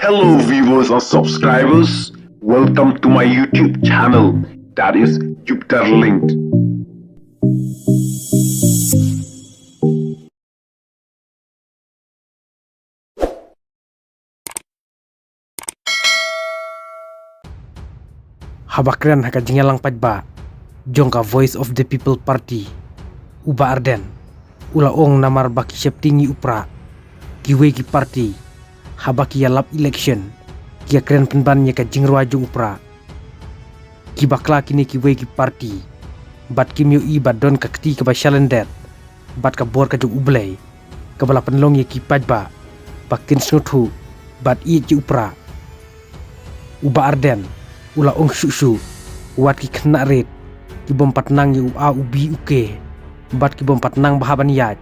Hello viewers or subscribers, welcome to my YouTube channel, that is Jupiter Linked. Habakran haka jingalang padba jongka Voice of the People Party uba arden ulaong namar baki septingi upra kiwe ki party habaki yalap election kia keren penbannya ka jingrwaju upra kibakla kini kiwe ki party bat kimyo i badon ka kti ka bashalendet bat ka bor ka jug ublay kabala penlong ye ki padba bakin snuthu bat i ki upra uba arden ulaong susu wat ki kena red ki bompat nang yu a ubi uke bat ki bompat nang bahaban yat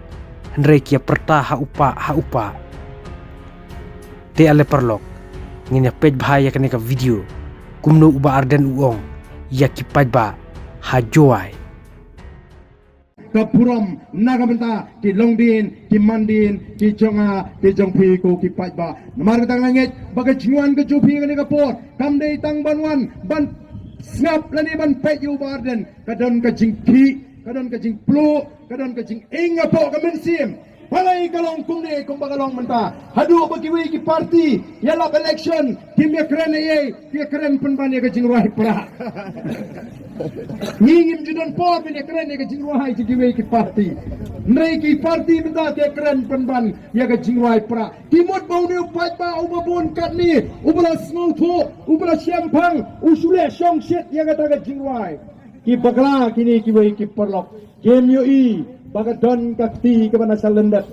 hendrai kia perta ha upa te ale perlok ngina pej bahaya kene ka video kumno uba arden uong ya ki pajba ha joai Kapuram nagamenta ki Longdin ki Mandin ki Jonga ki Jongpi ko ki Pajba namar katang langit bagai jinguan ke Jupi kani kapor kamdei tang banwan ban snap lani ban peju barden kadon ka jingpi kadon ka jingplu kadon ka jing inga po ka mensim palai kalong kumne kum bagalong menta hadu bagi wi ki party yala election kim ya keren ye ki keren penban ya ka jingruai pra ngingim judon po bin ya keren ya ka jingruai ki wi ki party nrei ki party menta ki keren penban ya ka jingruai pra timut bau ne upat ba ubabun kat ni ubala snow tho ubala champang usule song shit ya ka ta ka jingruai ki bagla kini ki wi ki perlok game yo i bagadon kakti kepada salendat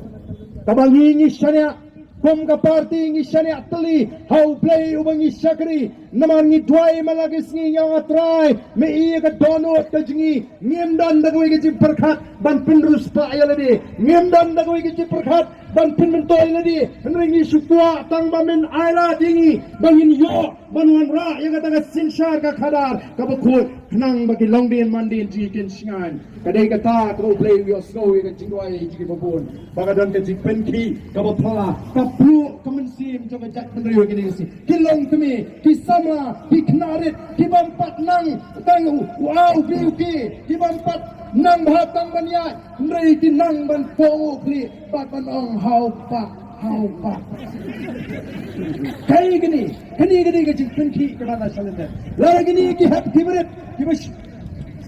kabangi ngisanya kom ka party ngisanya teli how play ubangi sakri namar ngi dwai malagis ngi yang atrai me i ka dono ka jingi ngemdan dagoi ke perkhat ban pinrus pa ayalade ngemdan dagoi ke perkhat ban pin mentoi ladi ngi sukwa tang bamen aila dingi bangin yo banwan ra yang kata sinshar ka khadar ka bakut nang bagi Longdin Mandin jikin singan kadai kata ko play yo snow ka jingwai jiki babon bagadon ka jikpenki ka bapala ka plu kemensim jo ka jak pendriyo gini si kilong kemi ki sama ki knarit ki bampat nang tang wow ki bampat nang bahatang banya ndrei ki nang ban po kli bat ban ong hau pa kai gini ka jikpenki ka bana salenda la gini ki hap kibret ki bash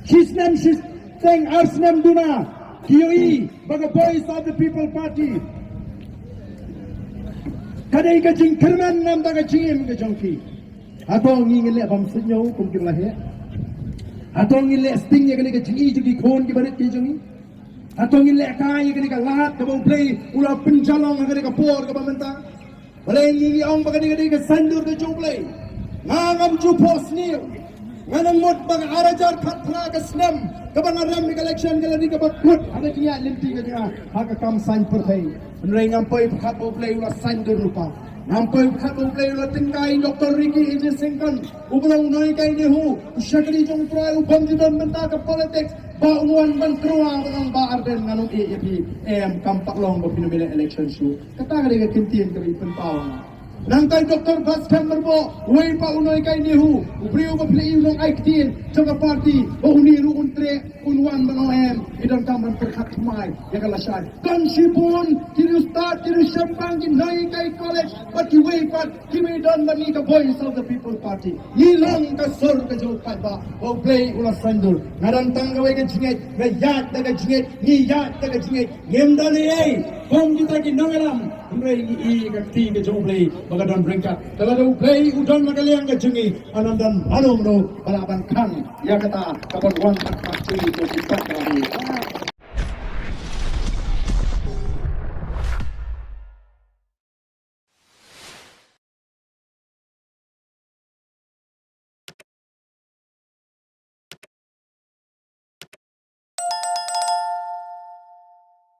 shisnam shis Teng Arsnam Duna Kioi baga Voice of the People Party kadai ka jing kerman nam daga jingim ka jongki atong ngile bam senyo kum ki lahe atong ngile sting ye ka jingi jugi khon ki barit ki jongi atong ngile kai ye ka lat ka bau play ula pinjalong ka por ka bamenta baleng ngi ong baga ka sandur ka jong play ngam ju pos niu nganang mot bang arajar khatra ka snam kabang aram ni election kala ni kabang put ada dia limti ka dia haka kam sign perthai nrai ngampoi khat bo play ula sign dur rupa ngampoi khat bo play ula tingkai Dr. Ricky Ije Singkan ubrong noi kai ni hu shakri jong prai ubam jidon menta ka politics ba unwan ban kruang ng ba arden nganong AAP em kampak long bo pinamila election show kata ka kintin ka ipentawang nang kay Dr. Baskan Marbo, way pa unoy kay Nihu, ubriyo ba play yung aiktin, sa party, o uniru untre, unwan manohem, idang kaman perkatmay, yakalasyan. Kan sipon, kinustat, kinusyambang, kinay kay college, pati way pat, kimidon mani ka Voice of the People Party. Nilang ka sor ka jokat ba, o play ulas sandul. Ngarantang gaway ka jingit, ngayat na ka jingit, ngiyat na ka jingit, ngimdan ay, kung kita kinangalam, Nrai i kakti ke jong play bagadon bringkat kalau do play udon magaliang ke jengi anandan balong do balaban kang ya kata kapan wan tak pasti ko kita kali